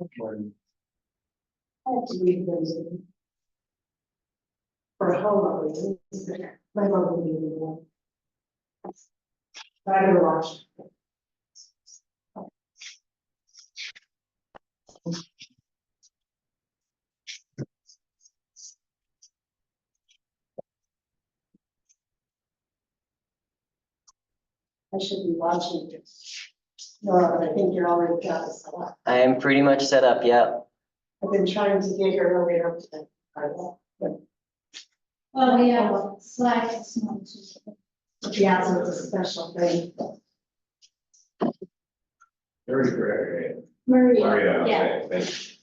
I have to leave those in. For home reasons, my mom will be the one. But I never watched. I should be watching this. No, but I think you're already got this a lot. I am pretty much set up, yep. I've been trying to get her earlier today. Oh, yeah, Slack is not just. Yeah, so it's a special thing. Very great. Maria, yeah. Okay, thanks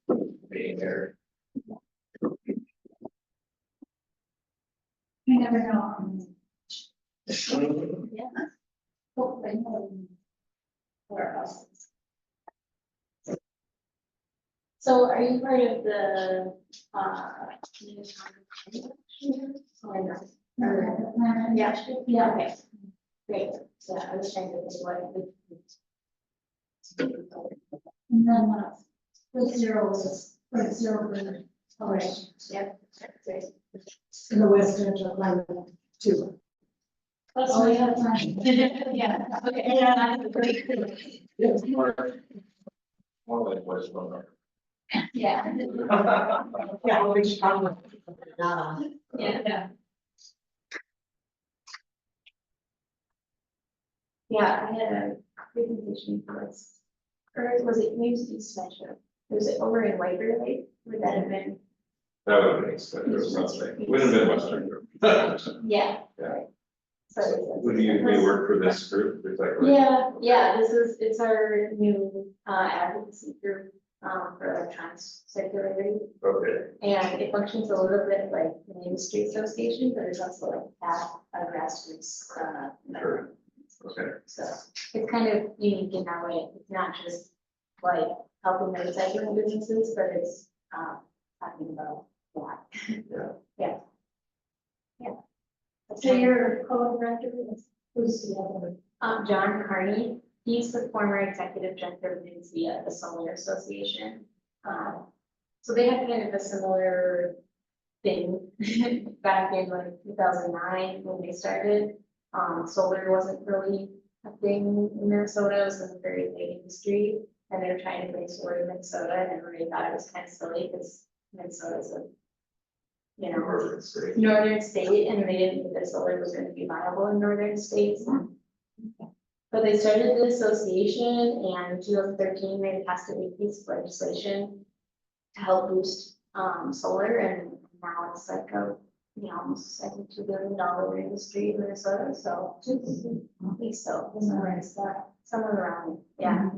for being there. You never know. Yeah. Oh, I know. Where else? So are you part of the, yeah, okay. Great, so I was trying to think what. And then, the zero was, like zero, all right, yep. Great. In the West End of London, too. Oh, yeah, fine. Yeah, okay. Yeah. It's more like what's going on. Yeah. Yeah, which probably not on. Yeah. Yeah, I had a presentation for this, or was it News East Metro? Was it over in Waverly? Would that have been? That would have been expensive or something. Would have been Western Group. Yeah. Yeah. Right. So. Would you work for this group? It's like. Yeah, it's our new advocacy group for electronics circularity. Okay, And it functions a little bit like an industry association, but it's also like half a grassroots. Sure. Okay. So it's kind of unique in that way. It's not just like helping the recycling businesses, but it's talking about that. Yeah. Yeah. So your co-director is, who's the other? John Carney, he's the former executive director of the Solar Association. So they had kind of a similar thing back in like 2009 when they started. Solar wasn't really a thing in Minnesota, it was a very big industry, and they were trying to bring solar to Minnesota, and everybody thought it was kind of silly because Minnesota's a, Perfect, great. northern state, and they didn't think that solar was going to be viable in northern states. But they started the association, and in 2013, they passed a big piece of legislation to help boost solar, and now it's like a, almost like a $2 billion industry in Minnesota, so I think so, somewhere around, yeah.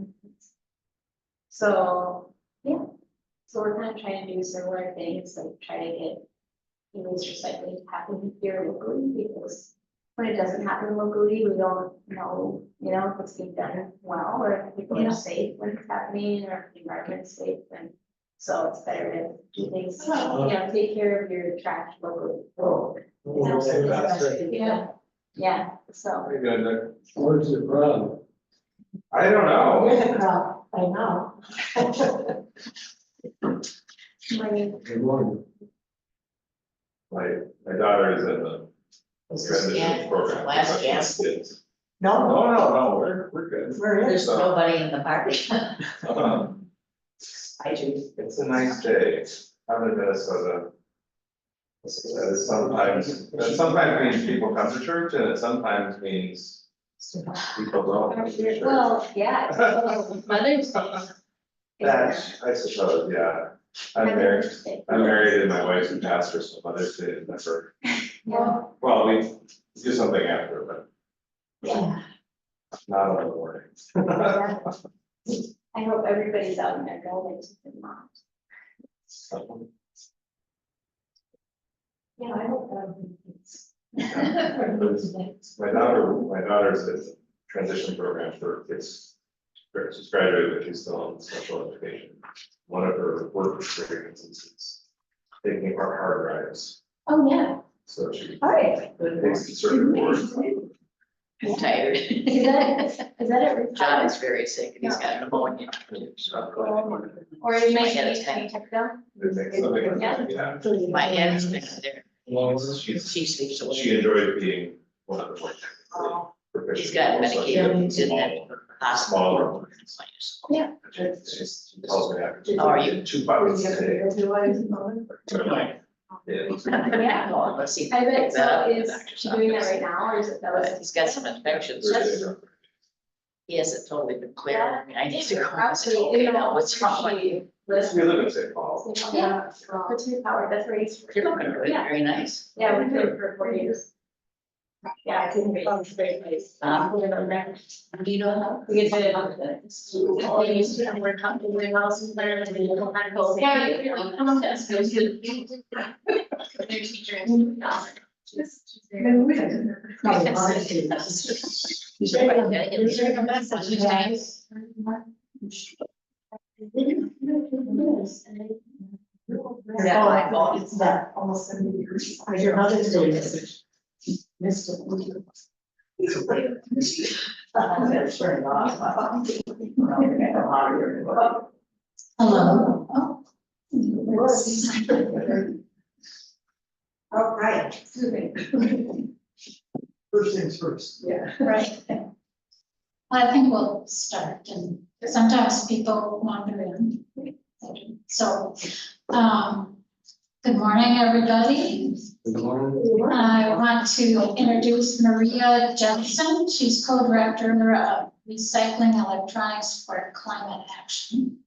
So, yeah, so we're kind of trying to do similar things, like try to get waste recycling to happen here locally, because when it doesn't happen locally, we don't know, if it's being done well, or if people are safe when it's happening, or if the environment's safe, and so it's better to do things, take care of your trash locally. Oh. Yeah, so. Very good, Nick. Where's the crowd? I don't know. You're the crowd, I know. Good morning. My daughter is in the transition program. Last Professional chance. kids. No, No, we're good. where is? There's nobody in the party. I do. It's a nice day. I'm in Minnesota. That sometimes means people come to church, and it sometimes means people don't come to church. Well, yeah, Mother's Day. That, I suppose, yeah. I'm married and my wife's a pastor, so Mother's Day is never, Yeah. well, we do something after, but Yeah. not on the morning. I hope everybody's out in their buildings with their moms. Yeah, I hope that. My daughter's in a transition program for kids. She's graduated, but she's still in special education. One of her work experiences is taking apart hard drives, Oh, yeah, so she all right. takes the circuit board I'm tired. Is that it? John is very sick and he's got pneumonia. So I'm going to- Or you My might head is need kind to check them? Yeah. My head is down there. She's- She sleeps away. She enjoyed being one of the more technically proficient. He's got people, so she medication has in that Smaller. hospital. She tells me after. How are you? 2 buckets a day. Yeah. Yeah. Well, let's see. if I we bet pick that up so in the is doctor's she doing that office. right now, or is it that But was? he's got some infections. He hasn't totally been clear. I mean, I need to go. and say, okay, now what's wrong with you? We live in St. Paul. Yeah, what's your power, that's where he's. You're doing good, Yeah, very nice. yeah, we've been for 4 years. Yeah, it's in it's a great place. Do you know how? We get to it on the. We used to work on the warehouse and there and then go back home. Yeah, you're like, come on, that's good. Their teacher. Yeah, my fault. It's that almost 70 degrees. Your Mother's Day message. Missed it. Hello. All right. First things first. Yeah. Right. I think we'll start, and sometimes people wander in. So, good morning, everybody. Good morning. I want to introduce Maria Jensen. She's co-director of Recycling Electronics for Climate Action.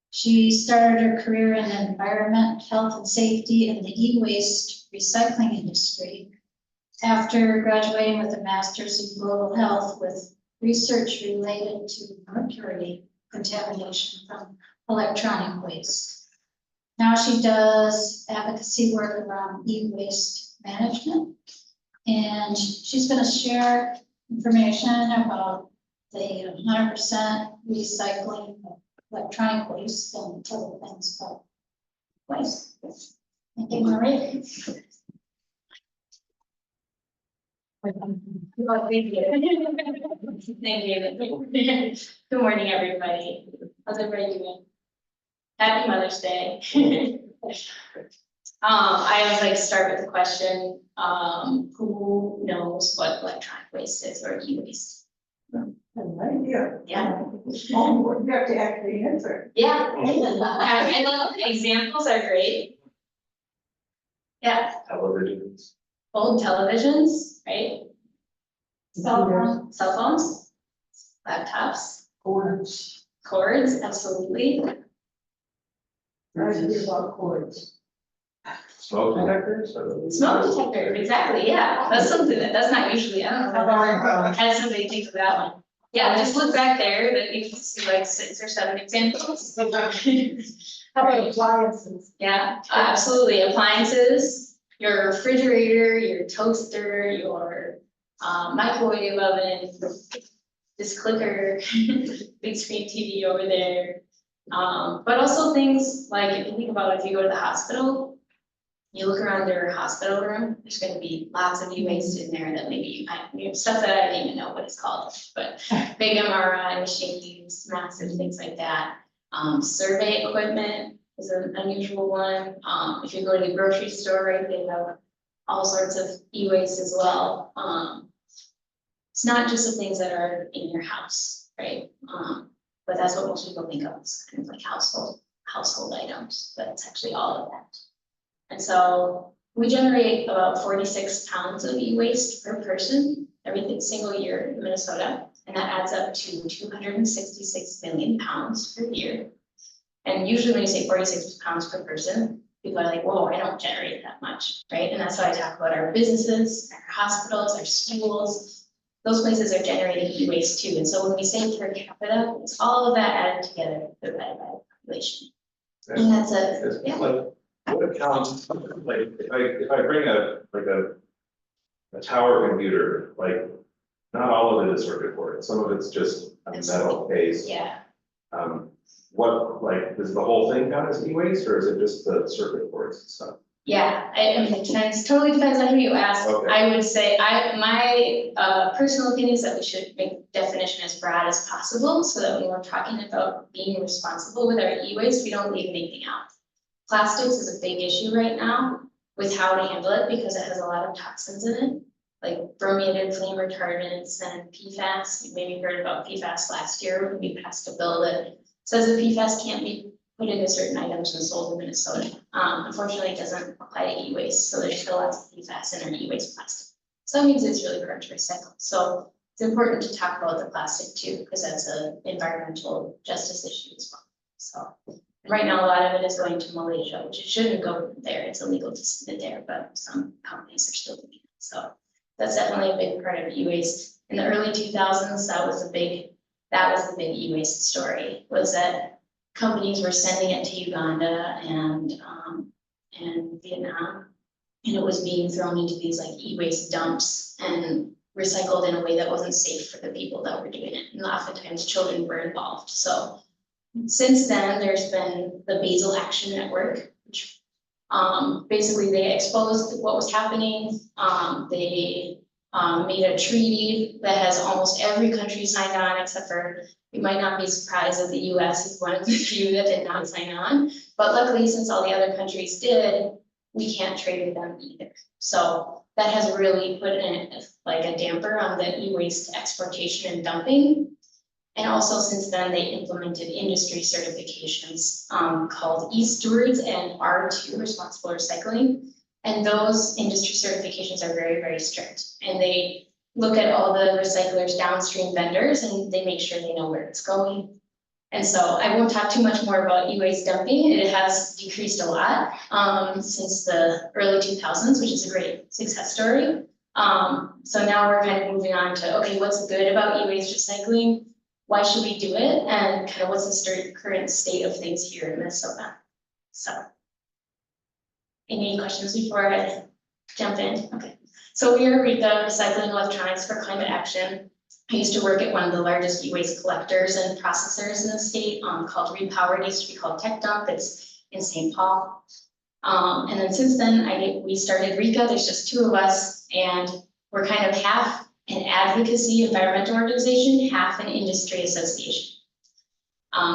She started her career in environment, health and safety in the e-waste recycling industry. After graduating with a master's in global health with research related to mercury contamination from electronic waste. Now she does advocacy work around e-waste management. And she's going to share information about the 100% recycling of electronic waste and other things about waste. Thank you, Maria. Well, thank you. Thank you. Good morning, everybody. How's everybody doing? Happy Mother's Day. I always like to start with the question, who knows what electronic waste is or e-waste? Yeah. Yeah. You have to actually answer. Yeah. I know examples are great. Yeah, Televisions. old televisions, right? Cell phones, laptops, cords, absolutely. I do about cords. Smoke detectors. Smoke detector, exactly, yeah, that's something that's not usually, I don't know, had somebody think of that one. Yeah, just look back there, that you can see like 6 or 7 examples. How about appliances? Yeah, absolutely, appliances, your refrigerator, your toaster, your microwave oven, this clicker, big screen TV over there. But also things like, if you think about if you go to the hospital, you look around their hospital room, there's gonna be lots of e-waste in there that maybe you know, stuff that I don't even know what it's called, but big MRI machines, massive things like that. Survey equipment is an unusual one. If you go to the grocery store, right, they have all sorts of e-waste as well. It's not just the things that are in your house, right? But that's what most people think of as kind of like household items, but it's actually all of that. And so we generate about 46 pounds of e-waste per person every single year in Minnesota, and that adds up to 266 million pounds per year. And usually when you say 46 pounds per person, people are like, whoa, I don't generate that much, right? And that's why I talk about our businesses, our hospitals, our schools. Those places are generating e-waste too. And so when we say per capita, it's all of that added together divided by the population. And that's It's yeah. like, what accounts, like, if I bring a tower computer, like, not all of it is circuit board, some of it's just a metal case. Yeah, What, like, does the whole thing count as e-waste, or is it just the circuit boards and stuff? Yeah, I mean, it depends, totally depends on who you ask. Okay. I would say, my personal opinion is that we should make definition as broad as possible, so that when we're talking about being responsible with our e-waste, we don't leave anything out. Plastics is a big issue right now with how to handle it, because it has a lot of toxins in it, like brominated flame retardants and PFAS. You maybe heard about PFAS last year when we passed a bill that says that PFAS can't be put into certain items and sold in Minnesota. Unfortunately, it doesn't apply to e-waste, so there's still lots of PFAS in our e-waste plastic. So that means it's really hard to recycle. So it's important to talk about the plastic too, because that's an environmental justice issue as well. So right now, a lot of it is going to Malaysia, which it shouldn't go there. It's illegal to send it there, but some companies are still doing it. So that's definitely a big part of e-waste. In the early 2000s, that was the big e-waste story, was that companies were sending it to Uganda and Vietnam. And it was being thrown into these like e-waste dumps and recycled in a way that wasn't safe for the people that were doing it. And oftentimes children were involved. So since then, there's been the Basel Action Network, which basically they exposed what was happening. They made a treaty that has almost every country signed on, except for, you might not be surprised that the US is one of the few that did not sign on. But luckily, since all the other countries did, we can't trade with them either. So that has really put in like a damper on the e-waste exportation and dumping. And also since then, they implemented industry certifications called Stewards and R2, responsible recycling. And those industry certifications are very, very strict. And they look at all the recyclers, downstream vendors, and they make sure they know where it's going. And so I won't talk too much more about e-waste dumping. It has decreased a lot since the early 2000s, which is a great success story. So now we're kind of moving on to, okay, what's good about e-waste recycling? Why should we do it? And kind of what's the current state of things here in Minnesota? So, any questions before I jump in? Okay, so we are RECA, Recycling Electronics for Climate Action. I used to work at one of the largest e-waste collectors and processors in the state called Repowered. It used to be called Tech Dump. It's in St. Paul. And then since then, we started RECA. There's just two of us, and we're kind of half an advocacy environmental organization, half an industry association.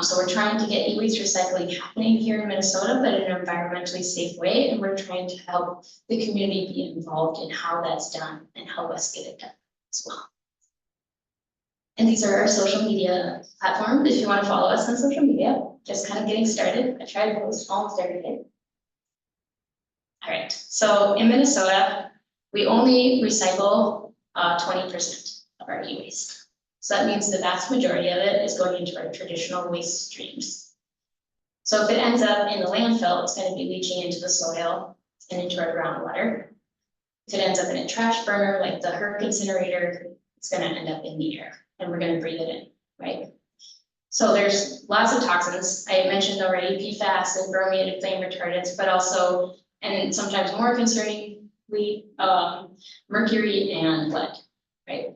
So we're trying to get e-waste recycling happening here in Minnesota, but in an environmentally safe way. And we're trying to help the community be involved in how that's done and help us get it done as well. And these are our social media platforms. If you want to follow us on social media, just kind of getting started. I try to post almost every day. All right, so in Minnesota, we only recycle 20% of our e-waste. So that means the vast majority of it is going into our traditional waste streams. So if it ends up in the landfill, it's going to be leaching into the soil and into our groundwater. If it ends up in a trash burner, like the HERC incinerator, it's going to end up in the air, and we're going to breathe it in, right? So there's lots of toxins. I mentioned already PFAS and brominated flame retardants, but also, and sometimes more concerningly, mercury and lead, right?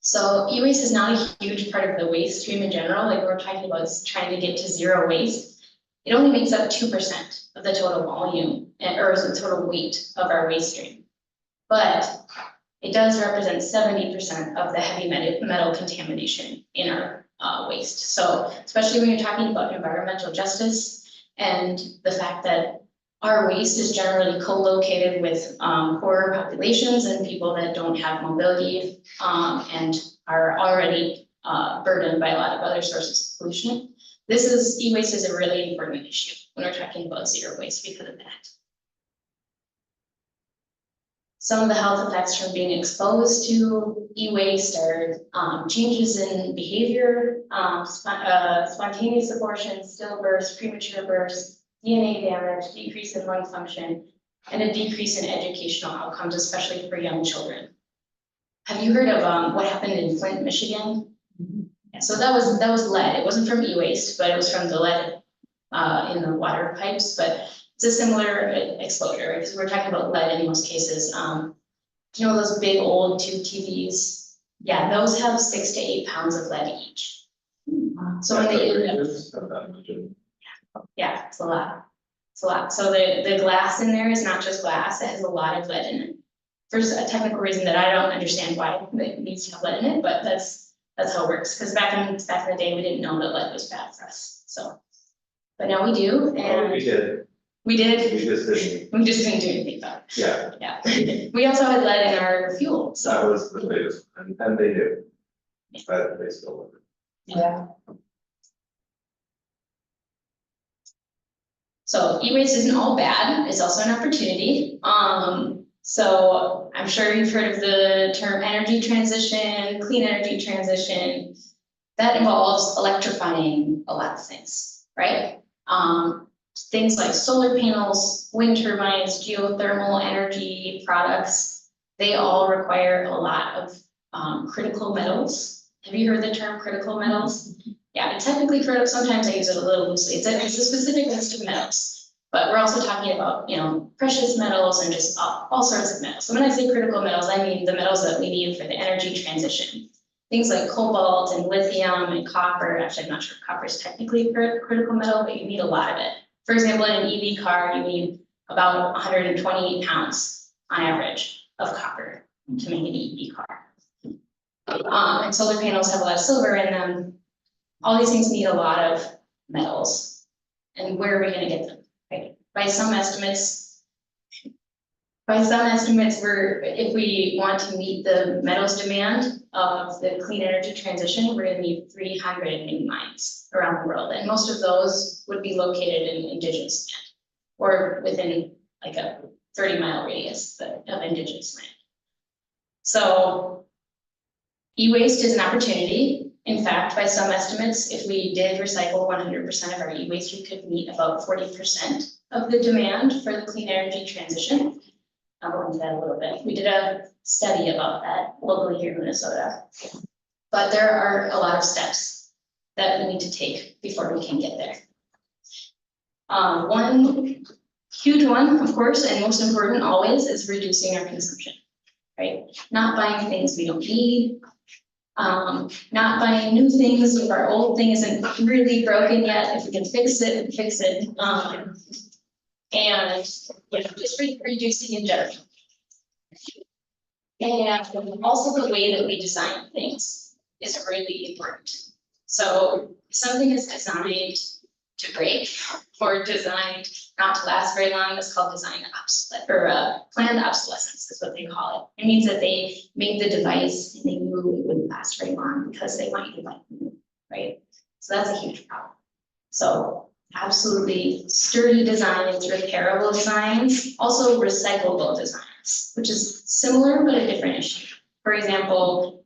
So e-waste is not a huge part of the waste stream in general. Like we're talking about trying to get to zero waste. It only makes up 2% of the total volume or the total weight of our waste stream. But it does represent 70% of the heavy metal contamination in our waste. So especially when you're talking about environmental justice and the fact that our waste is generally co-located with poorer populations and people that don't have mobility and are already burdened by a lot of other sources of pollution. E-waste is a really important issue when we're talking about zero waste because of that. Some of the health effects from being exposed to e-waste are changes in behavior, spontaneous abortions, stillbirths, premature births, DNA damage, decrease in lung function, and a decrease in educational outcomes, especially for young children. Have you heard of what happened in Flint, Michigan? Yeah, so that was lead. It wasn't from e-waste, but it was from the lead in the water pipes. But it's a similar exposure, because we're talking about lead in most cases. You know those big old tube TVs? Yeah, those have 6 to 8 pounds of lead each. So when they Yeah, yeah, it's a lot. It's a lot. So the glass in there is not just glass, it has a lot of lead in it. There's a technical reason that I don't understand why it needs to have lead in it, but that's how it works. Because back in the day, we didn't know that lead was bad for us, so. But now we do, Oh, and we did, we did, we just didn't, we just didn't do anything about it. yeah, Yeah, we also had lead in our fuel, that so. was the latest, and they do. But they still live. Yeah. So e-waste isn't all bad, it's also an opportunity. So I'm sure you've heard of the term energy transition, clean energy transition. That involves electrifying a lot of things, right? Things like solar panels, wind turbines, geothermal energy products, they all require a lot of critical metals. Have you heard the term critical metals? Yeah, technically critical, sometimes I use it a little loosely. It's a specific list of metals. But we're also talking about, precious metals and just all sorts of metals. So when I say critical metals, I mean the metals that we need for the energy transition. Things like cobalt and lithium and copper. Actually, I'm not sure if copper is technically a critical metal, but you need a lot of it. For example, in an EV car, you need about 128 pounds on average of copper to make an EV car. And solar panels have a lot of silver in them. All these things need a lot of metals. And where are we going to get them? Right? By some estimates, if we want to meet the metals demand of the clean energy transition, we're going to need 300 new mines around the world. And most of those would be located in indigenous land or within like a 30-mile radius of indigenous land. So e-waste is an opportunity. In fact, by some estimates, if we did recycle 100% of our e-waste, we could meet about 40% of the demand for the clean energy transition. I'll go into that a little bit. We did a study about that locally here in Minnesota. But there are a lot of steps that we need to take before we can get there. One huge one, of course, and most important always, is reducing our consumption, right? Not buying things we don't need. Not buying new things if our old thing isn't really broken yet. If we can fix it, fix it. And just reducing in general. And also the way that we design things is really important. So if something is designed to break or designed not to last very long, it's called design obsolescence, or planned obsolescence is what they call it. It means that they make the device and they knew it wouldn't last very long because they want you to buy it, right? So that's a huge problem. So absolutely sturdy designs, repairable designs, also recyclable designs, which is similar but a different issue. For example,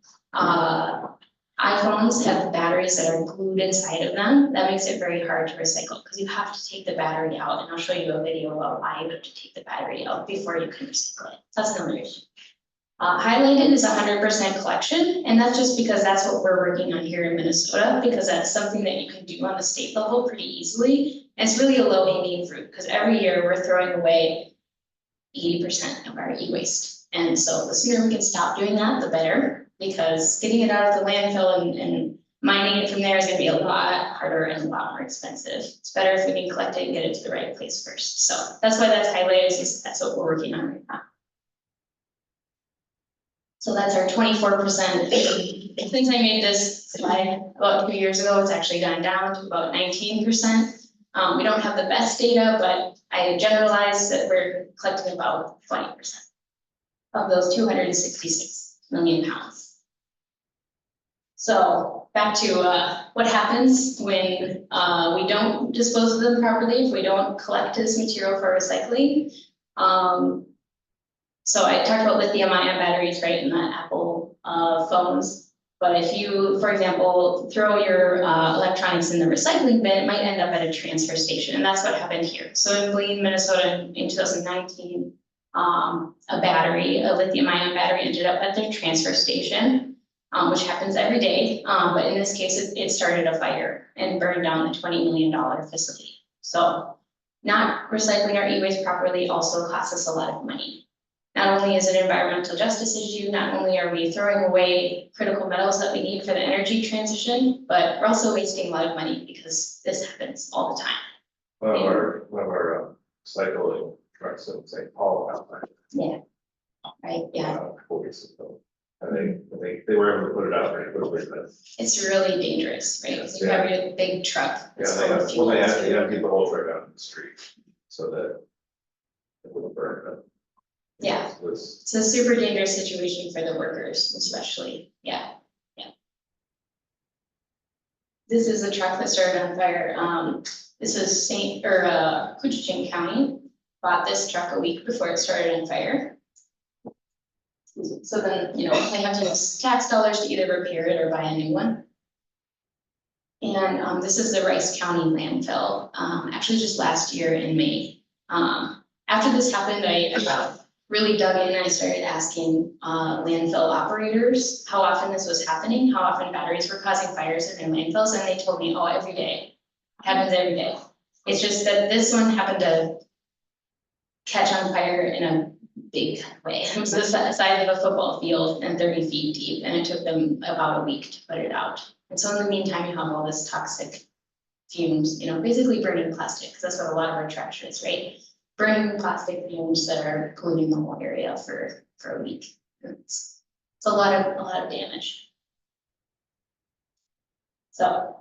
iPhones have batteries that are glued inside of them. That makes it very hard to recycle because you have to take the battery out, and I'll show you a video about why you have to take the battery out before you can recycle it. That's another issue. Highlighted is 100% collection, and that's just because that's what we're working on here in Minnesota, because that's something that you can do on the state level pretty easily. And it's really a low-hanging fruit because every year we're throwing away 80% of our e-waste. And so the sooner we can stop doing that, the better, because getting it out of the landfill and mining it from there is going to be a lot harder and a lot more expensive. It's better if we can collect it and get it to the right place first. So that's why that's highlighted, is that's what we're working on right now. So that's our 24%. Since I made this slide about 2 years ago, it's actually gone down to about 19%. We don't have the best data, but I generalized that we're collecting about 20% of those 266 million pounds. So back to what happens when we don't dispose of them properly, if we don't collect this material for recycling. So I talked about lithium-ion batteries, right, in the Apple phones. But if you, for example, throw your electronics in the recycling bin, it might end up at a transfer station. And that's what happened here. So in Blaine, Minnesota in 2019, a lithium-ion battery ended up at their transfer station, which happens every day. But in this case, it started a fire and burned down the $20 million facility. So not recycling our e-waste properly also costs us a lot of money. Not only is it an environmental justice issue, not only are we throwing away critical metals that we need for the energy transition, but we're also wasting a lot of money because this happens all the time. One of our recycling trucks in St. Paul out there. Yeah. Right, yeah, A couple weeks ago. I think they were able to put it out very quickly, but it's really dangerous, right? Because you have your big truck. yeah, that's they full of have, fuel. well, they emptied the whole truck out in the street so that it wouldn't burn, but. Yeah. It was, It's a super dangerous situation for the workers, especially, yeah. This is a truck that started on fire. This is Coochin County bought this truck a week before it started on fire. So then, they have to use tax dollars to either repair it or buy a new one. And this is the Rice County landfill, actually just last year in May. After this happened, I really dug in and I started asking landfill operators how often this was happening, how often batteries were causing fires in their landfills, and they told me, oh, every day. Happens every day. It's just that this one happened to catch on fire in a big way. It was the size of a football field and 30 feet deep, and it took them about a week to put it out. And so in the meantime, you have all this toxic fumes, basically burning plastic, because that's what a lot of our trash is, right? Burning plastic fumes that are polluting the whole area for a week. It's a lot of damage. So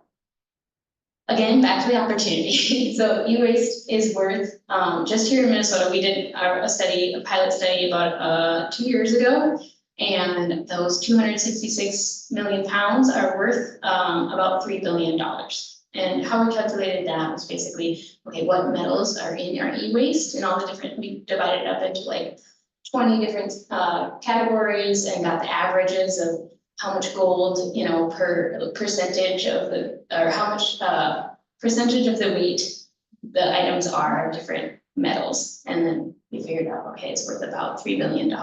again, back to the opportunity. So e-waste is worth, just here in Minnesota, we did a pilot study about 2 years ago. And those 266 million pounds are worth about $3 billion. And how we calculated that was basically, okay, what metals are in our e-waste and all the different, we divided it up into like 20 different categories and got the averages of how much gold, per percentage of or how much percentage of the weight the items are of different metals. And then we figured out, okay, it's worth about $3 billion.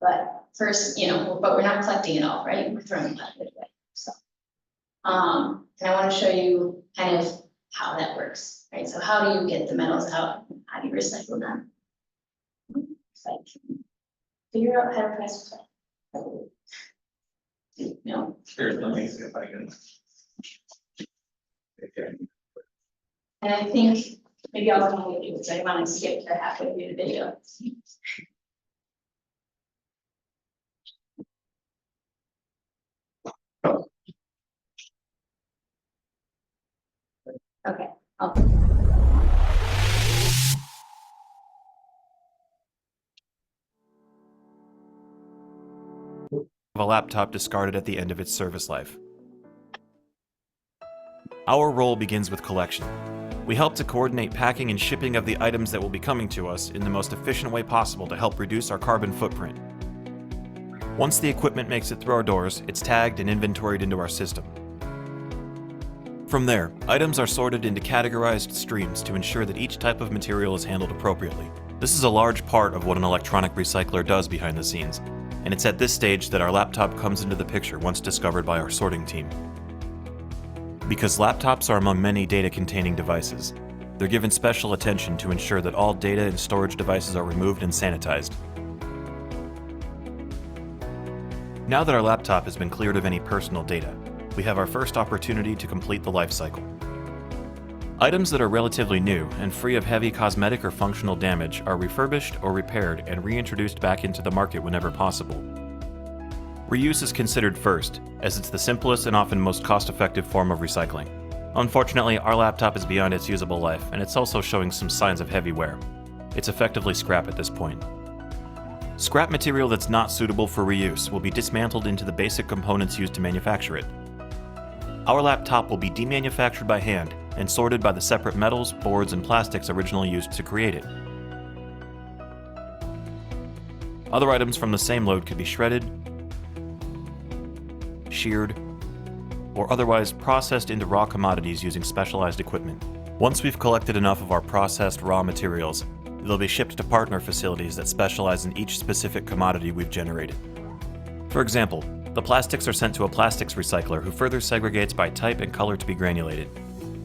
But first, but we're not collecting it all, right? We're throwing it away. So, and I want to show you kind of how that works, right? So how do you get the metals out? How do you recycle them? Figure out how to press play. No. here's, let me see if I can. Okay. And I think maybe I'll want to do this. I want to skip to halfway through the video. Okay. Of a laptop discarded at the end of its service life. Our role begins with collection. We help to coordinate packing and shipping of the items that will be coming to us in the most efficient way possible to help reduce our carbon footprint. Once the equipment makes it through our doors, it's tagged and inventoried into our system. From there, items are sorted into categorized streams to ensure that each type of material is handled appropriately. This is a large part of what an electronic recycler does behind the scenes, and it's at this stage that our laptop comes into the picture once discovered by our sorting team. Because laptops are among many data-containing devices, they're given special attention to ensure that all data and storage devices are removed and sanitized. Now that our laptop has been cleared of any personal data, we have our first opportunity to complete the life cycle. Items that are relatively new and free of heavy cosmetic or functional damage are refurbished or repaired and reintroduced back into the market whenever possible. Reuse is considered first, as it's the simplest and often most cost-effective form of recycling. Unfortunately, our laptop is beyond its usable life, and it's also showing some signs of heavy wear. It's effectively scrap at this point. Scrap material that's not suitable for reuse will be dismantled into the basic components used to manufacture it. Our laptop will be demanufactured by hand and sorted by the separate metals, boards, and plastics originally used to create it. Other items from the same load could be shredded, sheared, or otherwise processed into raw commodities using specialized equipment. Once we've collected enough of our processed raw materials, they'll be shipped to partner facilities that specialize in each specific commodity we've generated. For example, the plastics are sent to a plastics recycler who further segregates by type and color to be granulated.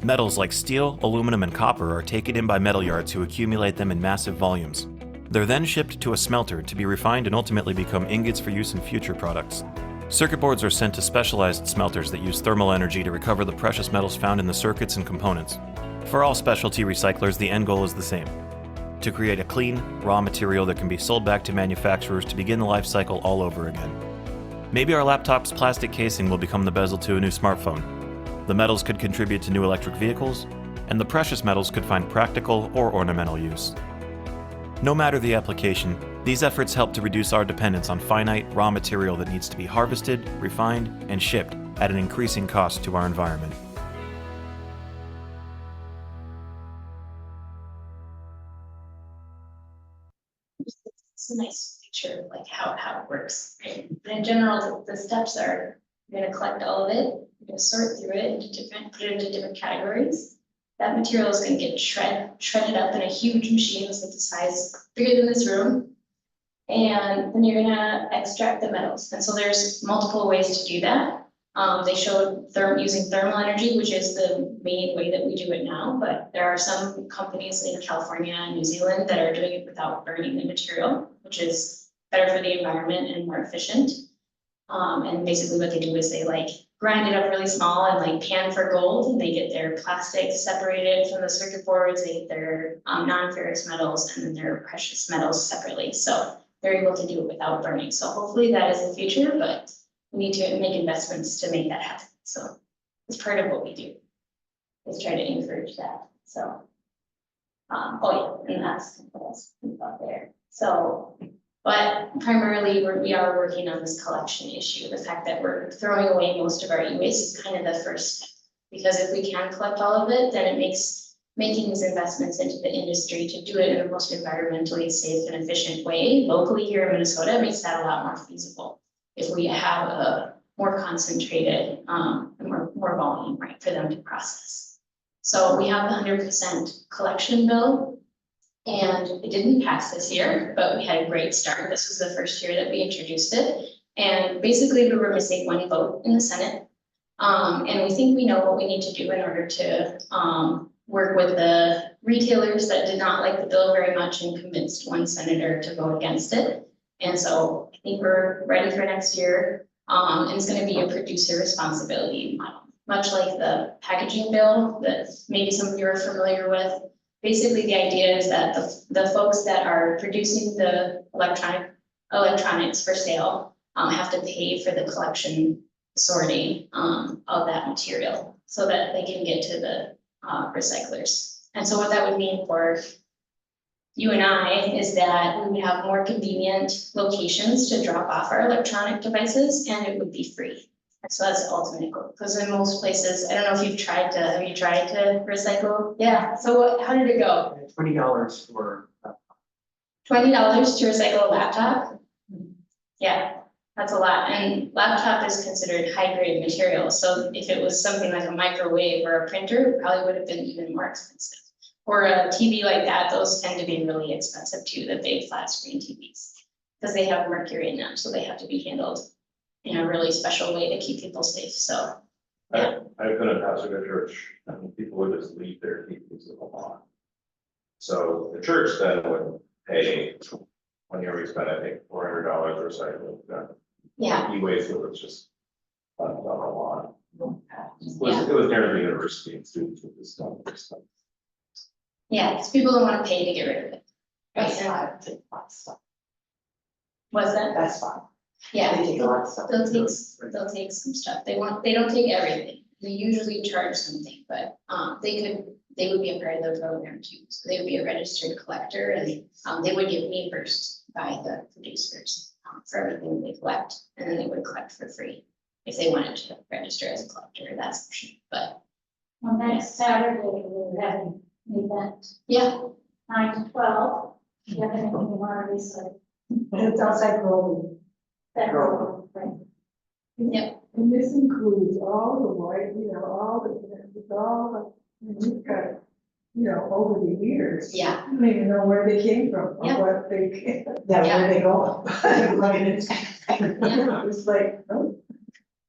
Metals like steel, aluminum, and copper are taken in by metal yards who accumulate them in massive volumes. They're then shipped to a smelter to be refined and ultimately become ingots for use in future products. Circuit boards are sent to specialized smelters that use thermal energy to recover the precious metals found in the circuits and components. For all specialty recyclers, the end goal is the same: to create a clean, raw material that can be sold back to manufacturers to begin the life cycle all over again. Maybe our laptop's plastic casing will become the bezel to a new smartphone. The metals could contribute to new electric vehicles, and the precious metals could find practical or ornamental use. No matter the application, these efforts help to reduce our dependence on finite, raw material that needs to be harvested, refined, and shipped at an increasing cost to our environment. It's a nice picture of like how it works. But in general, the steps are, you're gonna collect all of it, you're gonna sort through it put it into different categories. That material is gonna get shredded up in a huge machine that's like the size bigger than this room. And then you're gonna extract the metals. And so there's multiple ways to do that. They showed using thermal energy, which is the main way that we do it now, but there are some companies in California and New Zealand that are doing it without burning the material, which is better for the environment and more efficient. And basically what they do is they like grind it up really small and like pan for gold, and they get their plastics separated from the circuit boards, they get their non-ferrous metals and then their precious metals separately. So they're able to do it without burning. So hopefully that is the future, but we need to make investments to make that happen. So it's part of what we do, is try to encourage that. So, oh yeah, and that's what else about there. So, but primarily we are working on this collection issue. The fact that we're throwing away most of our e-waste is kind of the first step, because if we can collect all of it, then it makes making these investments into the industry to do it in the most environmentally safe and efficient way locally here in Minnesota makes that a lot more feasible. If we have a more concentrated, more volume, right, for them to process. So we have the 100% collection bill, and it didn't pass this year, but we had a great start. This was the first year that we introduced it. And basically we were missing one vote in the Senate. And we think we know what we need to do in order to work with the retailers that did not like the bill very much and convinced one senator to vote against it. And so I think we're ready for next year. And it's going to be a producer responsibility model, much like the packaging bill that maybe some of you are familiar with. Basically, the idea is that the folks that are producing the electronics for sale have to pay for the collection sorting of that material so that they can get to the recyclers. And so what that would mean for you and I is that we would have more convenient locations to drop off our electronic devices, and it would be free. And so that's the ultimate goal, because in most places, I don't know if you've tried to, have you tried to recycle? Yeah, so how did it go? $20 for. $20 to recycle a laptop? Yeah, that's a lot, and laptop is considered high-grade material, so if it was something like a microwave or a printer, it probably would have been even more expensive. Or a TV like that, those tend to be really expensive too, the big flat screen TVs, because they have mercury in them, so they have to be handled in a really special way to keep people safe, so. Yeah. I've been a pastor at a church, and people would just leave their TVs in the lawn. So the church then would pay, one year we spent, I think, $400 or so. Yeah. E-waste, it was just on the lawn. It was nearly university and students with this stuff. Yeah, because people don't want to pay to get rid of it. That's Right, fine, take a lot of stuff. what's that? That's fine. Yeah, They take a lot of stuff. they'll take some stuff. They don't take everything. They usually charge something, but they would be a part of the program too. So they would be a registered collector, and they would get reimbursed by the producers for everything they collect, and then they would collect for free if they wanted to register as a collector. That's optional, but. Well, next Saturday, we're having an event, Yeah, 9 to 12. Do you have anything you want to research? It's outside Groveland. That right? Yep. And this includes all the white, all we've got, over the years. Yeah. I don't even know where they came from, Yeah. or what they, Yeah. where they go. Right, it's like, oh.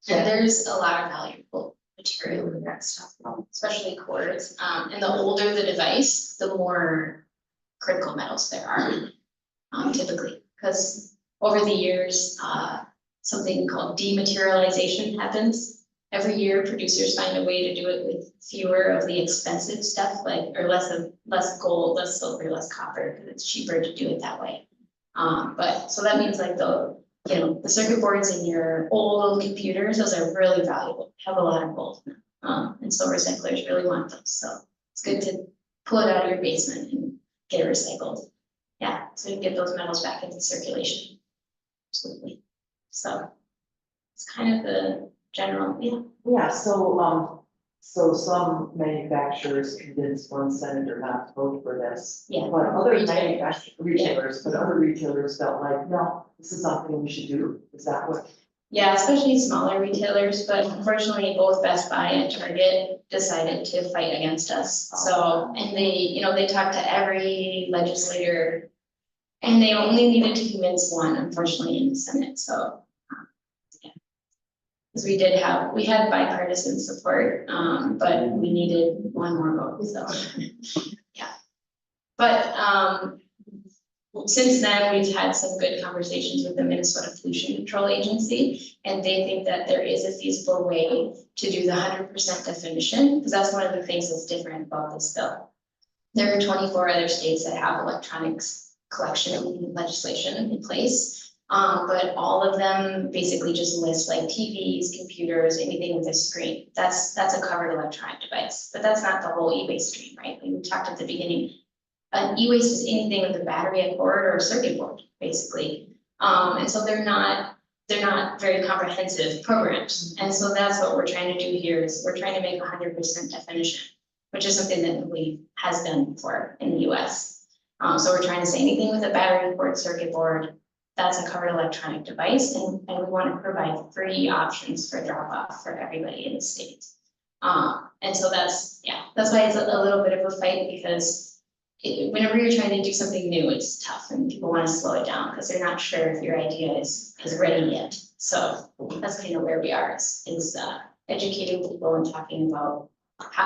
And there's a lot of valuable material in that stuff, especially cords. And the older the device, the more critical metals there are, typically, because over the years, something called dematerialization happens. every year producers find a way to do it with fewer of the expensive stuff, like, or less gold, less silver, less copper, because it's cheaper to do it that way. But, so that means like the circuit boards in your old computers, those are really valuable, have a lot of gold in them. And so recyclers really want those, so it's good to pull it out of your basement and get it recycled. Yeah, so you get those metals back into circulation. Absolutely. So it's kind of the general, yeah. Yeah, so some manufacturers convince one senator not to vote for this. Yeah. But other Retailers. other retailers felt like, no, this is something we should do. Is that what? Yeah, especially smaller retailers, but unfortunately both Best Buy and Target decided to fight against us. So, and they talked to every legislator and they only needed to convince one, unfortunately, in the Senate, so. Yeah. Because we had bipartisan support, but we needed one more vote, so, yeah. But, since then, we've had some good conversations with the Minnesota Pollution Control Agency, and they think that there is a feasible way to do the 100% definition, because that's one of the things that's different about this bill. There are 24 other states that have electronics collection legislation in place, but all of them basically just list like TVs, computers, anything with a screen. That's a covered electronic device, but that's not the whole e-waste stream, right? We talked at the beginning. An e-waste is anything with a battery, a cord, or a circuit board, basically. And so they're not very comprehensive programs. And so that's what we're trying to do here is we're trying to make 100% definition, which is something that we has done before in the US. So we're trying to say anything with a battery, cord, circuit board, that's a covered electronic device, and we want to provide free options for drop off for everybody in the state. And so that's why it's a little bit of a fight, because whenever you're trying to do something new, it's tough and people want to slow it down because they're not sure if your idea is ready yet. So that's kind of where we are, is educating people and talking about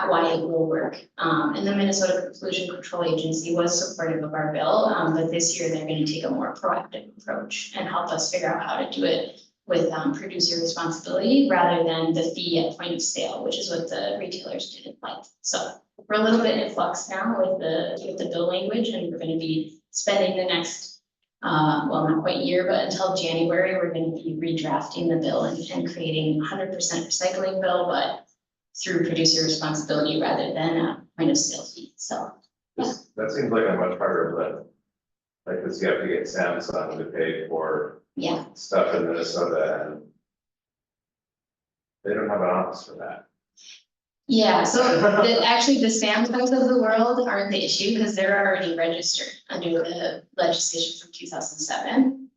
why it will work. And the Minnesota Pollution Control Agency was supportive of our bill, but this year they're going to take a more proactive approach and help us figure out how to do it with producer responsibility rather than the fee at point of sale, which is what the retailers didn't like. So we're a little bit in flux now with the bill language, and we're going to be spending the next, well, not quite year, but until January, we're going to be redrafting the bill and creating 100% recycling bill, but through producer responsibility rather than a point of sale fee. So That seems like a much harder lift. Like, cause you have to get Samsung to pay for yeah, stuff in Minnesota, and they don't have an office for that. yeah. So actually the Samsungs of the world aren't the issue because they're already registered under the legislation from 2007.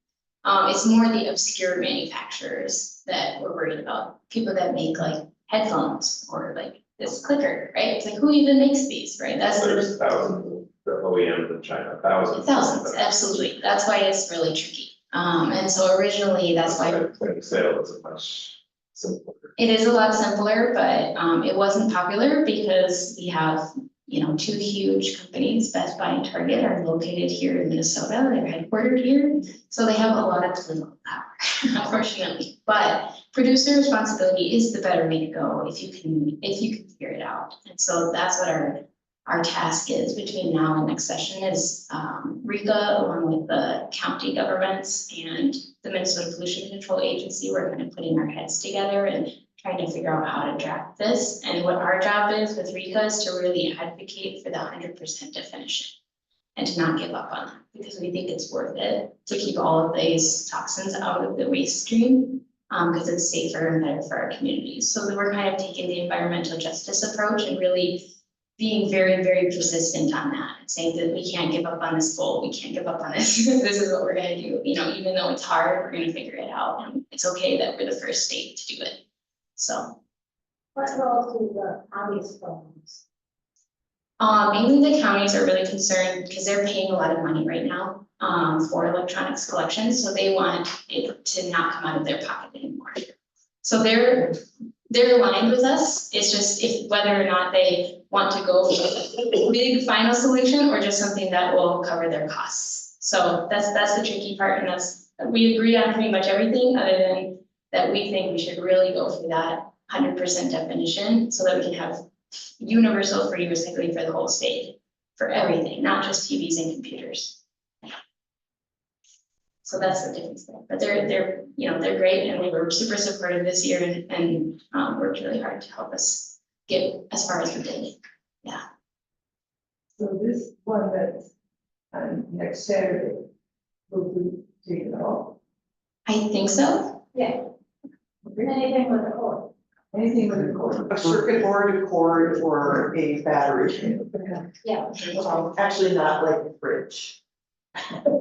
It's more the obscure manufacturers that we're worried about. People that make like headphones or like this clicker, right? It's like, who even makes these, right? There's thousands of the OEMs in China, thousands. Thousands, absolutely. That's why it's really tricky. And so originally, that's why Point of sale is a much simpler. it is a lot simpler, but it wasn't popular because we have, two huge companies, Best Buy and Target, are located here in Minnesota. They're headquartered here, so they have a lot of political power, unfortunately. But producer responsibility is the better way to go if you can figure it out. And so that's what our task is between now and next session is RECA, along with the county governments and the Minnesota Pollution Control Agency. We're kind of putting our heads together and trying to figure out how to draft this. And what our job is with RECA is to really advocate for the 100% definition and to not give up on that, because we think it's worth it to keep all of these toxins out of the waste stream, because it's safer and better for our communities. So we're kind of taking the environmental justice approach and really being very, very persistent on that and saying that we can't give up on this goal. We can't give up on this. This is what we're going to do. Even though it's hard, we're going to figure it out. And it's okay that we're the first state to do it. So. What role do the counties play? Mainly the counties are really concerned because they're paying a lot of money right now for electronics collection. So they want it to not come out of their pocket anymore. So they're aligned with us. It's just whether or not they want to go for a big final solution or just something that will cover their costs. So that's the tricky part, and we agree on pretty much everything other than that we think we should really go for that 100% definition, so that we can have universal free recycling for the whole state, for everything, not just TVs and computers. So that's the difference there, but they're, you know, they're great, and they were super supportive this year and worked really hard to help us get as far as we did. Yeah. So this one that's on next Saturday will be taken off. I think so. Yeah. Anything with the cord. Anything with a cord. A circuit board, a cord, or a battery. Yeah. Actually not like a fridge.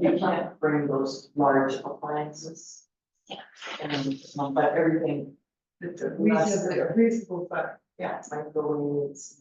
You can't bring those large appliances. Yeah. But everything, It's a reasonable fact. yeah, it's like the waves.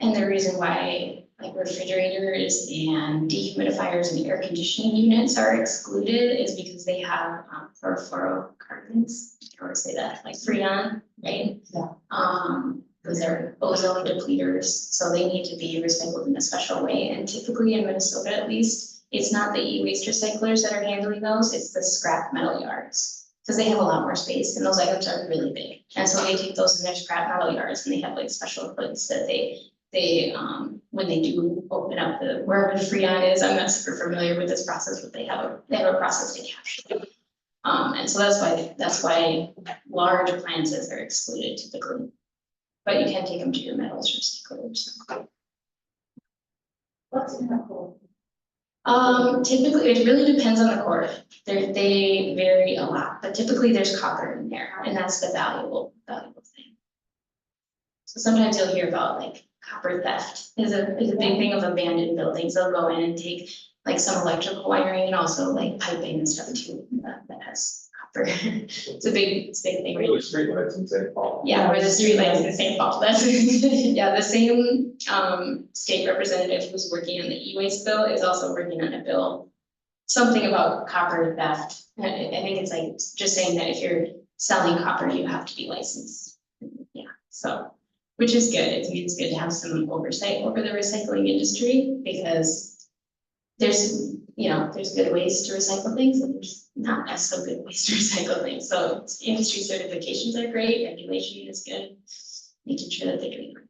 And the reason why like refrigerators and dehumidifiers and air conditioning units are excluded is because they have fluorocarbons, I want to say that, like freon, right? Yeah. Those are ozone depleters, so they need to be recycled in a special way, and typically in Minnesota at least, it's not the e-waste recyclers that are handling those, it's the scrap metal yards. Because they have a lot more space and those items are really big, and so they take those in their scrap metal yards and they have like special hoods that they when they do open up the, wherever the freon is, I'm not super familiar with this process, but they have a process to capture it. And so that's why large appliances are excluded typically. But you can take them to your metals recyclers. So. What's in the cord? Typically, it really depends on the cord. They vary a lot, but typically there's copper in there, and that's the valuable thing. So sometimes you'll hear about like copper theft is a big thing of abandoned buildings. They'll go in and take like some electrical wiring and also like piping and stuff too that has copper. It's a big thing. Really streetlights in St. Paul. Yeah, or the streetlights in St. Paul, that's, yeah, the same, state representative who's working on the e-waste bill is also working on a bill. Something about copper theft, I think it's like just saying that if you're selling copper, you have to be licensed. Yeah, so, which is good, it's good to have some oversight over the recycling industry, because there's, you know, there's good ways to recycle things, and there's not so good ways to recycle things. So industry certifications are great, regulation is good, making sure that they're doing it.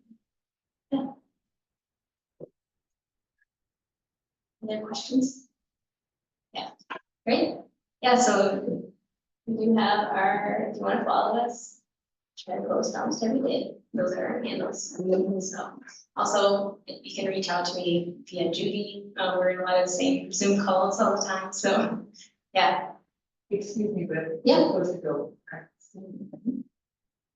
Yeah. Other questions? Yeah, great. Yeah, so we do have our, if you want to follow us, try to post almost every day. Those are our handles. So also, you can reach out to me via Judy. We're in a lot of the same Zoom calls all the time. So yeah. Excuse me, but. Yeah. Supposed to go.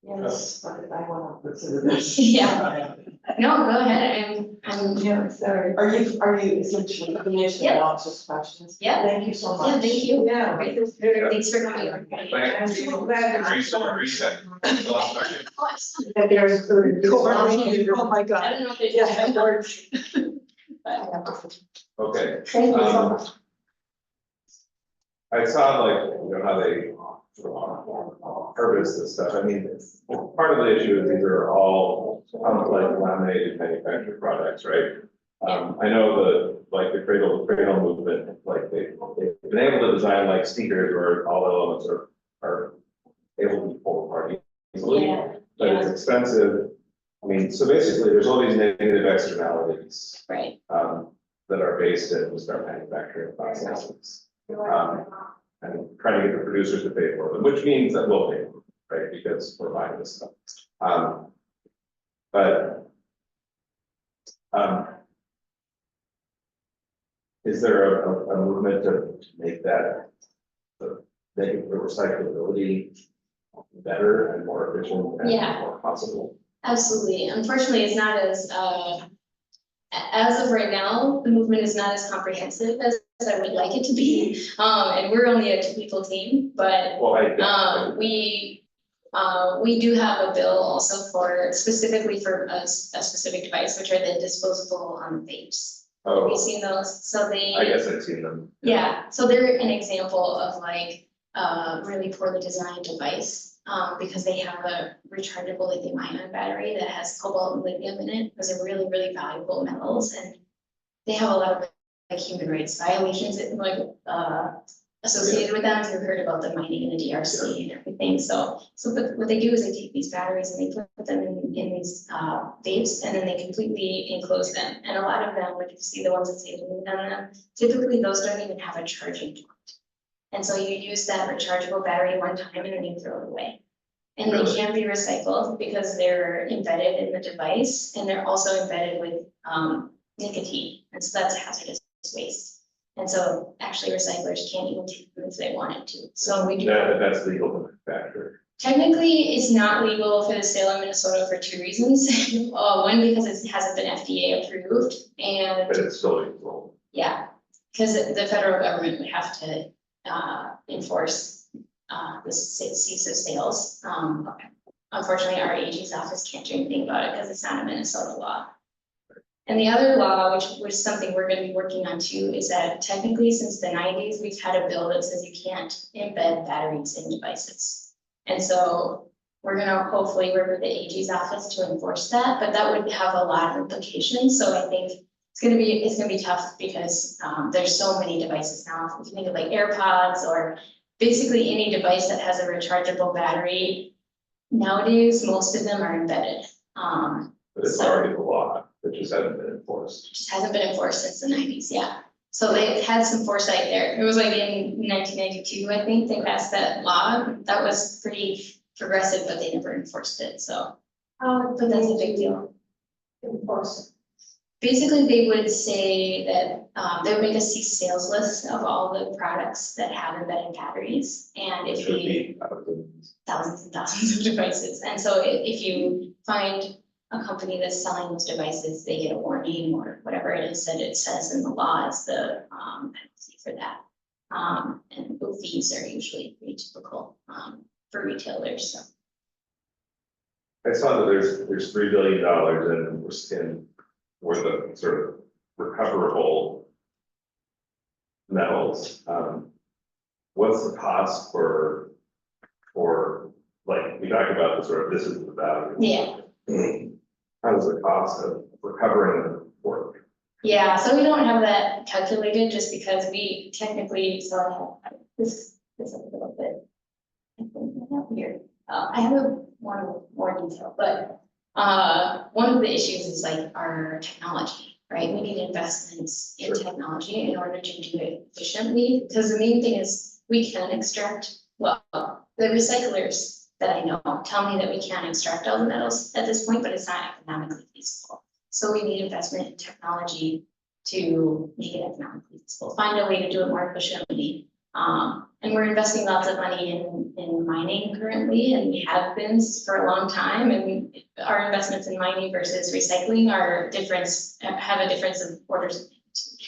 Yes, but I want to consider this. Yeah. No, go ahead. I'm Yeah, sorry. Are you essentially finished Yeah. now, just questions? Yeah. Thank you so much. Yeah, thank you. Yeah. Great. Thanks for coming. I'm so glad. Reset. And there's. Oh my I God. don't know if there's. Yeah, it works. But Okay. Thank you so much. I saw like, you know, how they harvest this stuff. I mean, part of the issue is these are all like laminated manufactured products, right? I know the cradle to cradle movement, like they've been able to design like speakers where all elements are able to be pulled apart easily, yeah, but it's expensive. I mean, so basically there's all these negative externalities, right. that are based in just our manufacturing processes. And trying to get the producers to pay for them, which means that we'll pay for them, right, because we're buying this stuff. But is there a movement to make that, make the recyclability better and more efficient and Yeah. more possible? Absolutely. Unfortunately, it's not as of right now, the movement is not as comprehensive as I would like it to be. And we're only a 2-people team, but Well, we do have a bill also for specifically for a specific device, which are the disposable vapes. Have you seen those? So they. I guess I've seen them. Yeah, so they're an example of like really poorly designed device. Because they have a rechargeable lithium ion battery that has cobalt and lithium in it. Those are really, really valuable metals, and they have a lot of like human rights violations, like associated with them, you've heard about the mining in the DRC and everything, so what they do is they take these batteries and they put them in these vapes, and then they completely enclose them, and a lot of them, like you see the ones that say aluminum on them, typically those don't even have a charging point. And so you use that rechargeable battery one time and then you throw it away. And they Really? can be recycled because they're embedded in the device, and they're also embedded with nicotine, and so that's hazardous waste. And so actually recyclers can't even take them if they wanted to, so we do. That's legal to manufacture. Technically, it's not legal for the sale in Minnesota for two reasons. One, because it hasn't been FDA approved, and But it's still legal. yeah, because the federal government would have to enforce the cease of sales. Unfortunately, our AG's office can't do anything about it because it's not a Minnesota law. And the other law, which was something we're gonna be working on too, is that technically since the 90s, we've had a bill that says you can't embed batteries in devices. And so we're gonna hopefully work with the AG's office to enforce that, but that would have a lot of implications. So I think it's gonna be tough because there's so many devices now. If you think of like AirPods or basically any device that has a rechargeable battery, nowadays, most of them are embedded. But it's So- already the law, it just hasn't been enforced. Just hasn't been enforced since the 90s, yeah. So they had some foresight there. It was like in 1992, I think, they passed that law. That was pretty progressive, but they never enforced it, so. But that's a big deal. Enforce. Basically, they would say that, they would make a cease sales list of all the products that have embedded batteries. And It if should we, be, thousands and thousands of devices, and so if you find a company that's selling those devices, they get a warning or whatever it is that it says in the law is the penalty for that. And the fees are usually pretty typical for retailers, so. I saw that there's $3 billion in for the sort of recoverable metals. What's the cost for, like, we talked about the sort of, this is the value. Yeah, How does the cost of recovering them work? yeah, so we don't have that calculated just because we technically, so I have this a little bit. I think I have here, I have one more detail, but one of the issues is like our technology, right? We need investments in technology in order to do it efficiently, because the main thing is we can extract, well, the recyclers that I know tell me that we can extract all the metals at this point, but it's not economically feasible. So we need investment in technology to make it economically feasible, find a way to do it more efficiently. And we're investing lots of money in mining currently, and we have been for a long time, and our investments in mining versus recycling have a difference of orders,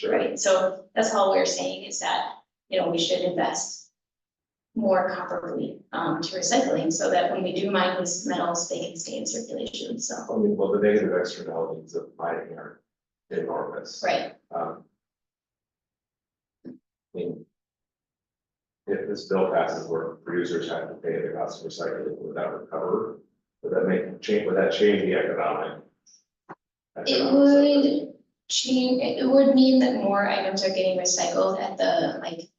right? So that's all we're saying is that, you know, we should invest more comparably to recycling, so that when we do mine these metals, they can stay in circulation, so. I mean, well, the negative externalities of mining are enormous. Right, I mean, if this bill passes where producers have to pay the cost of recycling without recover, would that change the economic? it would change, it would mean that more items are getting recycled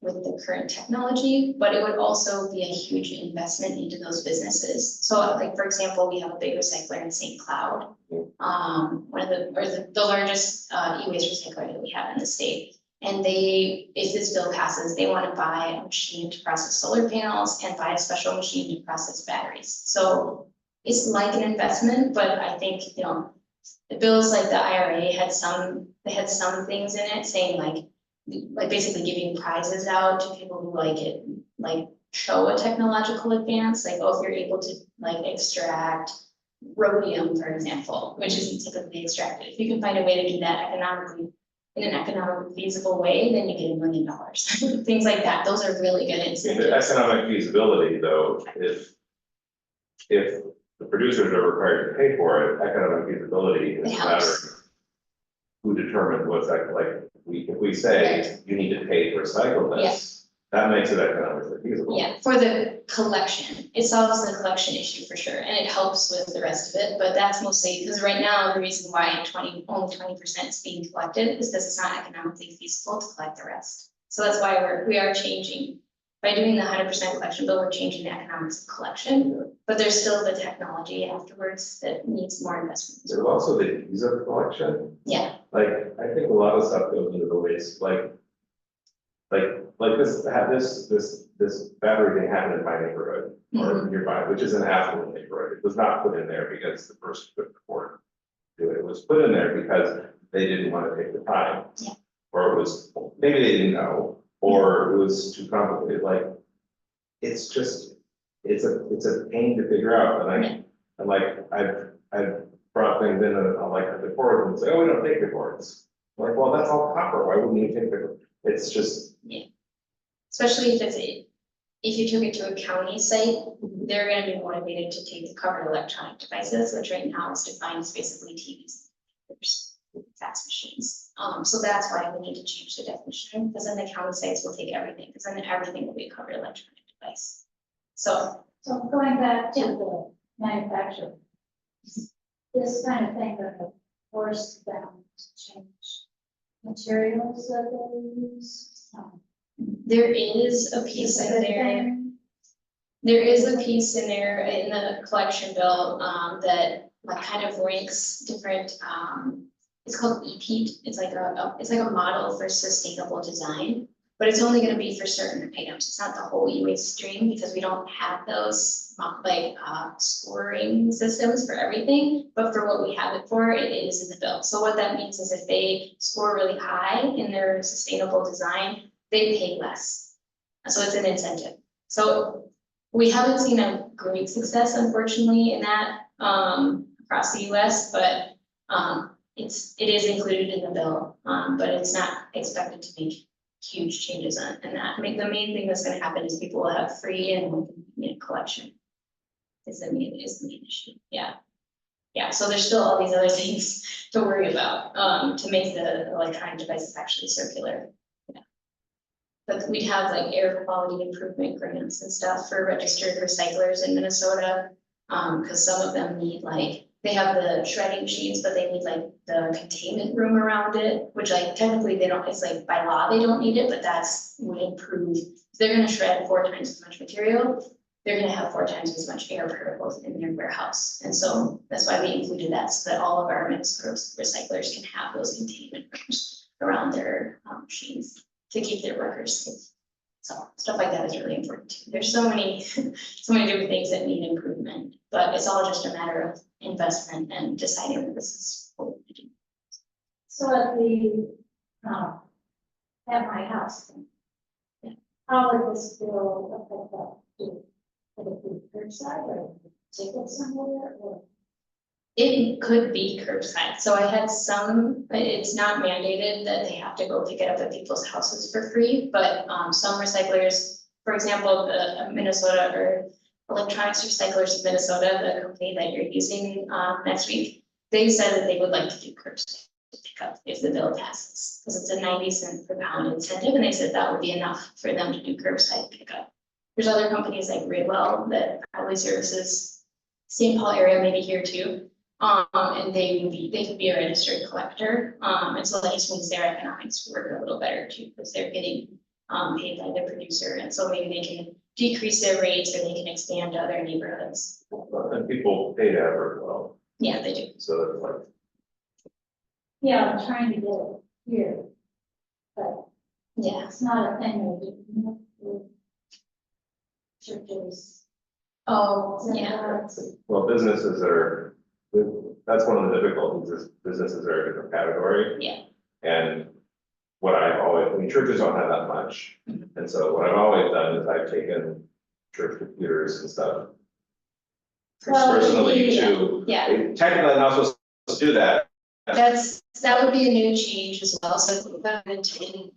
with the current technology, but it would also be a huge investment into those businesses. So like, for example, we have a big recycler in St. Cloud. One of the largest e-waste recycler that we have in the state. And if this bill passes, they want to buy a machine to process solar panels and buy a special machine to process batteries. So it's like an investment, but I think, you know, the bills like the IRA had some things in it saying like basically giving prizes out to people who like it, like show a technological advance, like, oh, if you're able to like extract rhodium, for example, which isn't typically extracted. If you can find a way to do that in an economically feasible way, then you get $1 million. Things like that. Those are really good The incentives. economic feasibility, though, if the producers are required to pay for it, economic feasibility is It a matter helps. of who determines what's that, like, if we say you need to pay to recycle this, that makes it economically feasible. Yeah, for the collection, it solves the collection issue for sure, and it helps with the rest of it, but that's mostly, because right now, the reason why only 20% is being collected is because it's not economically feasible to collect the rest. So that's why we are changing by doing the 100% collection bill, we're changing the economics of collection, but there's still the technology afterwards that needs more investment. There's also the ease of collection. Yeah, Like, I think a lot of stuff goes into the waste, like this battery thing happened in my neighborhood or nearby, which is an affluent neighborhood. It was not put in there because the person couldn't afford to do it. It was put in there because they didn't want to take the time. Yeah. Or it was, maybe they didn't know, or it was too complicated, like, it's just, it's a pain to figure out, and I've brought things in and I like the cords and say, oh, we don't take the cords. Like, well, that's all copper, why wouldn't you take the, it's just, especially if you took it to a county site, they're gonna be motivated to take the covered electronic devices, which right now is defined as basically TVs, fax machines. So that's why we need to change the definition, because then the county sites will take everything, because then everything will be a covered electronic device. So, So going back to the manufacturer. This kind of thing that have forced them to change materials that they use. there is a piece in there. There is a piece in there in the collection bill, that like kind of ranks different, it's called EPEAT. It's like a model for sustainable design, but it's only gonna be for certain items. It's not the whole e-waste stream because we don't have those scoring systems for everything, but for what we have it for, it is in the bill. So what that means is if they score really high in their sustainable design, they pay less. So it's an incentive. So we haven't seen a great success, unfortunately, in that across the US, but it is included in the bill, but it's not expected to make huge changes on that. I mean, the main thing that's gonna happen is people will have free and convenient collection. Is the main issue, yeah. Yeah, so there's still all these other things to worry about, to make the electronic devices actually circular. Yeah. But we'd have like air quality improvement grants and stuff for registered recyclers in Minnesota. Cause some of them need they have the shredding machines, but they need the containment room around it, which technically they don't, it's by law, they don't need it, but would improve. If they're gonna shred 4 times as much material, they're gonna have 4 times as much air particles in their warehouse. And so that's why we included that, so that all of our recyclers can have those containment rooms around their machines to keep their workers safe. So stuff like that is really important too. There's so many different things that need improvement, but it's all just a matter of investment and deciding that this is what we do. So at my house, how would this bill affect that? Would it be curbside or take it somewhere or? It could be curbside. So I had it's not mandated that they have to go pick it up at people's houses for free, but some recyclers, for example, the Minnesota or Electronics Recyclers of Minnesota, the company that you're using next week, they said that they would like to do curbside pickup if the bill passes, because it's a 90 cents per pound incentive, and they said that would be enough for them to do curbside pickup. There's other companies like Gridwell that probably services St. Paul area, maybe here too. And they could be a registered collector. And so that just means their economics work a little better too, because they're getting paid by the producer. And so maybe they can decrease their rates or they can expand to other neighborhoods. and people pay that very well, Yeah, they do. so it's Yeah, I'm trying to get it here. But Yeah. it's not a thing that you know, churches. Oh, yeah. well, businesses are, that's one of the difficulties is businesses are a different category. Yeah. And what I've always, churches don't have that much. And so what I've always done is I've taken church computers and stuff Well, personally yeah. to, Yeah. technically I'm not supposed to do that. That would be a new change as well. So if you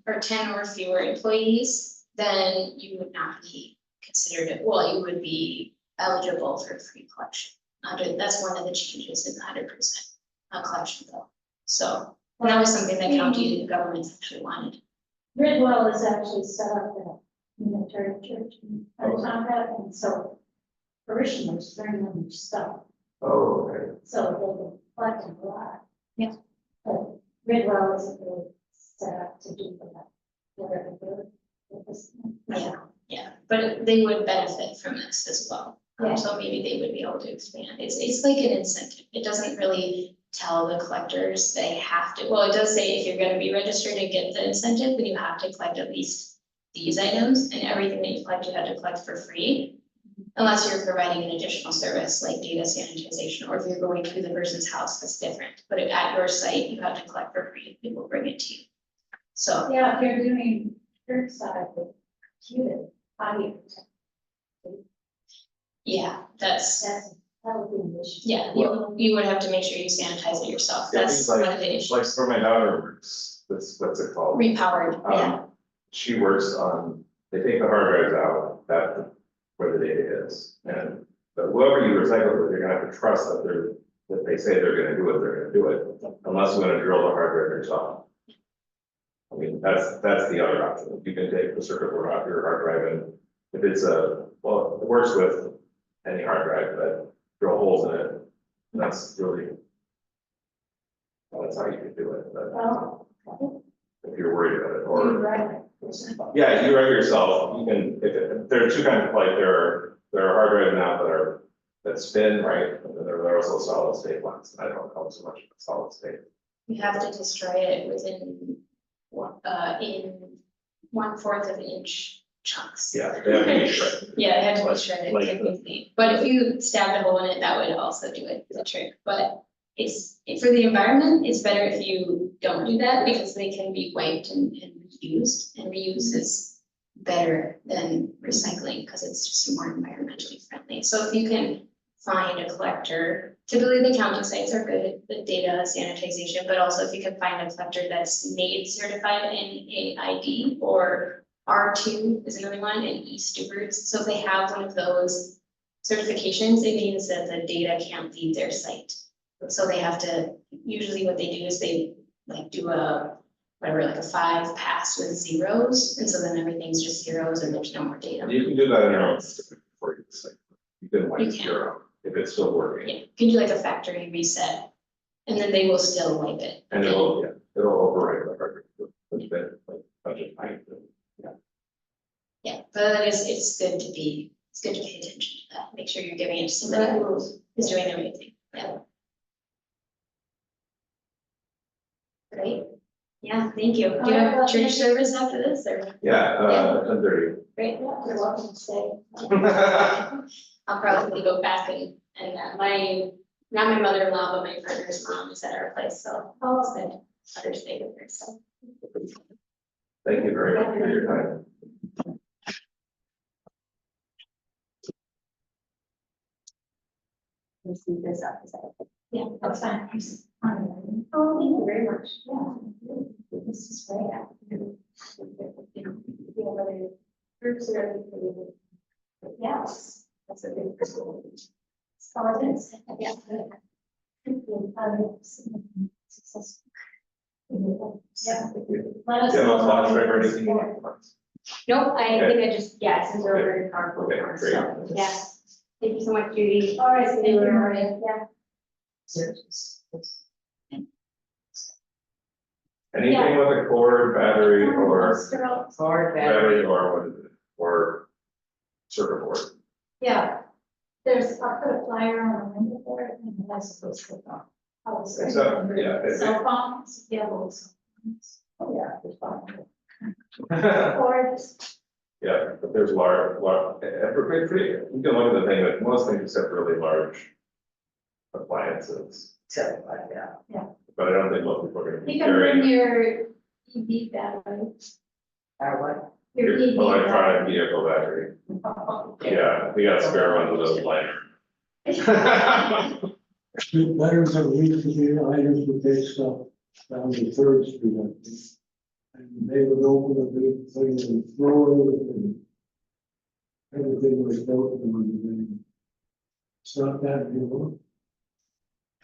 have 10 or fewer employees, then you would not be considered, well, you would be eligible for free collection. That's one of the changes in the 100% collection bill. So that was something that county governments actually wanted. Gridwell is actually set up at Unitarian Church in Tonka, and so parishioners bring them stuff, Oh, okay. so they can collect a lot. Yeah. But Gridwell is really set up to do that. Whatever. Yeah. But they would benefit from this as well. Yeah. So maybe they would be able to expand. It's like an incentive. It doesn't really tell the collectors they have to, well, it does say if you're gonna be registered to get the incentive, then you have to collect at least these items, and everything that you collect, you have to collect for free. Unless you're providing an additional service like data sanitization, or if you're going to the person's house, that's different. But at your site, you have to collect for free, they will bring it to you. So, Yeah, if you're doing curbside with computer, how do you protect? yeah, that's, That would be an issue. yeah, you would have to make sure you sanitize it yourself. Yeah, That's things one like, of the issues. like for my daughter works, what's it called? Repowered, yeah. She works on, they take the hard drives out, that, where the data is, and, but whoever you recycle with, you're gonna have to trust that that they say they're gonna do it, they're gonna do it, unless you're gonna drill the hard drive yourself. I mean, that's the other option, you can take the circuit board off your hard drive, and if it's well, it works with any hard drive, but drill holes in it, that's really, that's how you can do it, but Oh, if you're worried about it, you're or. right. Yeah, you write yourself, you can, if there are two kinds of, like, there are hard drives now that spin, right, and then there are also solid state ones, I don't know so much about solid state. You have to destroy it within, in 1/4 of an inch chunks. Yeah, they have to be shredded. Yeah, it had to be shredded Like- technically, but if you stabbed a hole in it, that would also do it, the trick, but for the environment, it's better if you don't do that, because they can be wiped and reused, and reuse is better than recycling, because it's just more environmentally friendly. So if you can find a collector, typically the county sites are good at the data sanitization, but also if you can find a collector that's made certified in AID, or R2 is another one, and Stewards. So if they have one of those certifications, it means that the data can't leave their site. So they have to, usually what they do is they like do like a 5 pass with zeros, and so then everything's just zeros and there's no more data. You can do that in your own system before you say, you can You wipe can. zero, if it's still working, Yeah, you can do like a factory reset, and then they will still wipe it. and it'll overwrite the hard drive, with the, like, budget height. Yeah, but it's good to pay attention to that, make sure you're giving it to somebody who is doing the right thing, yeah. Great, yeah, thank you. Do you have church service after this, or? Yeah, 10:30. Great, yeah, you're welcome to stay. I'll probably go back and not my mother-in-law, but my partner's mom is at our place, so I'll spend Father's Day with her, so. Thank you very much for your time. Let's see this up, is that okay? Yeah, that's fine. Oh, thank you very much. Yeah. This is great. Groups are everything. Yes, that's a big person. Skeletons, yeah. Successful. Yeah. Let us Do you have a know. flash drive or anything? Nope, I Okay. think I just, yeah, since we're over in our. Okay, great. So, yeah. Thank you so much, Judy. All right, thank you, Maria. Yeah. Anything with a cord, battery, or Hard battery, or what is it, or circuit board? Yeah, I put a flyer on the window for it, and that's supposed to go. I was It's up, yeah, it's- Cell phones, yeah, well, cell phones. Oh, yeah, there's fine. Or just, Yeah, but there's you can look at the thing, but most things except really large appliances, So, yeah. but I don't think most people are gonna be you can bring carrying your EV battery, Our what? your EV electronic battery. vehicle battery. Yeah, we got spare ones of those later. The letters are usually items that they stuff down the Third Street, I think. And they would open a big thing and throw it and everything was broken on the It's not that anymore.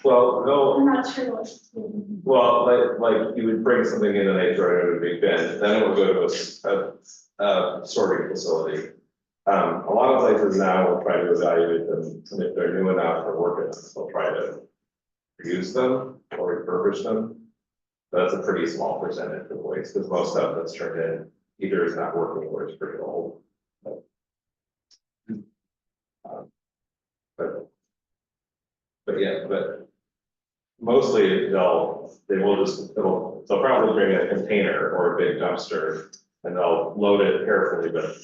Well, no, I'm not sure what's. well, like you would bring something in and they throw it in a big bin, then it would go to a sorting facility. A lot of places now will try to evaluate them, and if they're new enough or working, they'll try to reuse them or refurbish them. That's a pretty small percentage of waste, because most stuff that's turned in either is not working or is pretty old. But yeah, but mostly they'll probably bring a container or a big dumpster and they'll load it carefully, but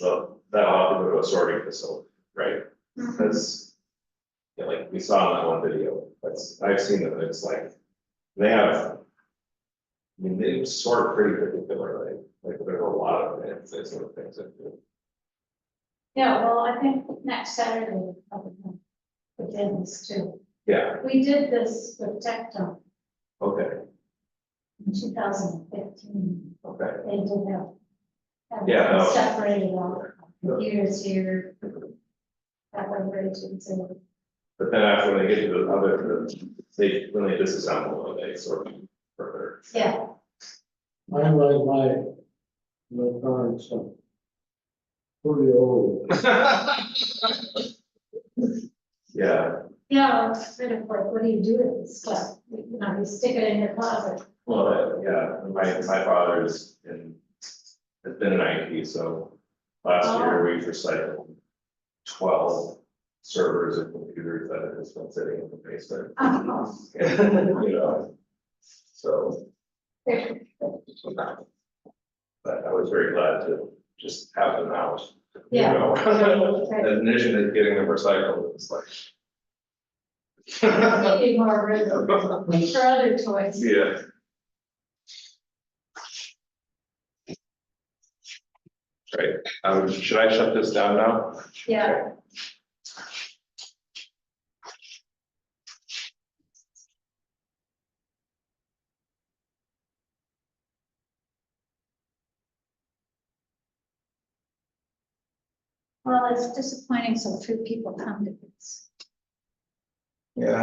that'll have to go to a sorting facility, right? Because, you know, like we saw in that one video, I've seen it, it's like, they have, I mean, they sort pretty particularly, like there's a lot of things, they sort of things that do. Yeah, well, I think next Saturday, we'll probably have the dentist too. Yeah, We did this with Tech Dump okay, in 2015. okay. They did have. Yeah, no. Separated off, computers here. That one ready to consider. But then after they get to the other, when they disassemble, they sort of further. Yeah, I like my electronic stuff. Pretty old. Yeah, yeah, it's sort of like, what do you do with this stuff? You know, you stick it in your closet. well, yeah, my father's has been in IT, so last year we recycled 12 servers and computers that had just been sitting in the basement. You know, so. But I was very glad to just have them out. You Yeah. know, as an issue as getting them recycled, it's like. Maybe more room for other toys. Yeah. Right, should I shut this down now? Yeah. Well, it's disappointing so few people come to this. Yeah.